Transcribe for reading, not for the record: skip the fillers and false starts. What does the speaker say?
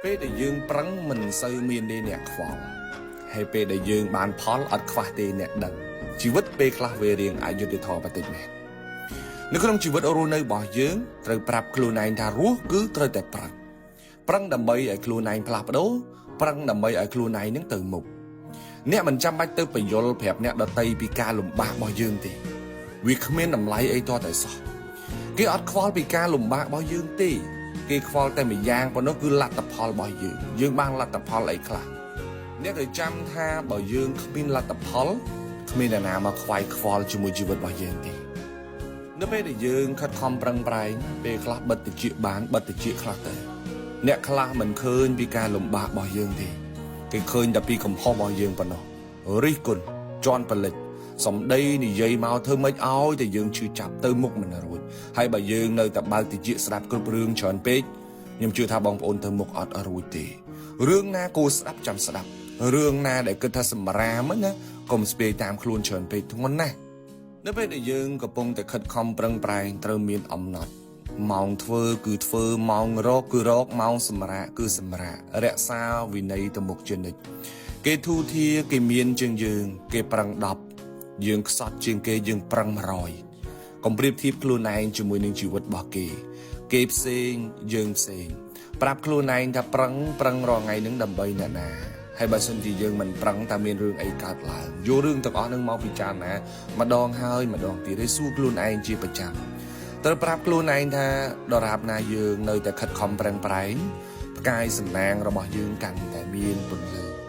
ពេលដែលយើងប្រឹងមិនសូវមានទេអ្នកខ្វល់ហើយពេលដែលយើងបានផលអត់ខ្វះទេអ្នកដឹងជីវិតពេលខ្លះវារៀងអយុត្តិធម៌បន្តិចមែននៅក្នុងជីវិតរស់នៅរបស់យើងត្រូវប្រាប់ខ្លួនឯងថារស់គឺត្រូវតែប្រឹងដើម្បីឲ្យខ្លួនឯងផ្លាស់ប្ដូរប្រឹងដើម្បីឲ្យខ្លួនឯងនឹងទៅមុខអ្នកមិនចាំបាច់ទៅបញ្យល់ប្រាប់អ្នកដតីពីការលំបាករបស់យើងទេវាគ្មានតម្លៃអីទាល់តែសោះគេអត់ខ្វល់ពីការលំបាករបស់យើងទេគេខ្វល់តែម្យ៉ាងប៉ុណ្ណោះគឺលទ្ធផលរបស់យើងបានលទ្ធផលអីខ្លះអ្នកត្រូវចាំថាបើយើងគ្មានលទ្ធផលគ្មានអ្នកណាមកខ្វាយខ្វល់ជាមួយជីវិតរបស់យើងទេនៅពេលដែលយើងខិតខំប្រឹងប្រែងពេលខ្លះបិទតិចបានបិទតិចខ្លះទៅអ្នកខ្លះមិនឃើញពីការលំបាករបស់យើងទេគេឃើញតែពីកំហុសរបស់យើងប៉ុណ្ណោះរិះគន់ជន់ផលិតសំដីនិយាយមកធ្វើម៉េចឲ្យតែយើងឈឺចាប់ទៅមុខមិនរួចហើយបើយើងនៅតែបើកតិចស្ដាប់គ្រប់រឿងច្រើនពេកខ្ញុំជឿថាបងប្អូនទៅមុខអត់រួចទេរឿងណាគួរស្ដាប់ចាំស្ដាប់រឿងណាដែលគិតថាសម្រាមណាកុំស្ពាយតាមខ្លួនច្រើនពេកធ្ងន់ណាស់នៅពេលដែលយើងកំពុងតែខិតខំប្រឹងប្រែងត្រូវមានអំណត់ម៉ោងធ្វើគឺធ្វើម៉ោងរកគឺរកម៉ោងសម្រាកគឺសម្រាករក្សាវិន័យទៅមុខជានិច្ចគេធូធាគេមានជាងយើងគេប្រឹង10យើងខ្សត់ជាងគេយើងប្រឹង100កុំប្រៀបធៀបខ្លួនឯងជាមួយនឹងជីវិតរបស់គេផ្សេងយើងផ្សេងប្រាប់ខ្លួនឯងថាប្រឹងរាល់ថ្ងៃនឹងដើម្បីអ្នកណាហើយបើសិនជាយើងមិនប្រឹងតែមានរឿងអីកើតឡើងយករឿងទាំងអស់នឹងមកពិចារណាម្ដងហើយម្ដងទៀតឲ្យសួរខ្លួនឯងជាប្រចាំត្រូវប្រាប់ខ្លួនឯងថាដរាបណាយើងនៅតែខិតខំប្រឹងប្រែងផ្កាយសំណាងរបស់យើងកាន់តែមានពន្លឺ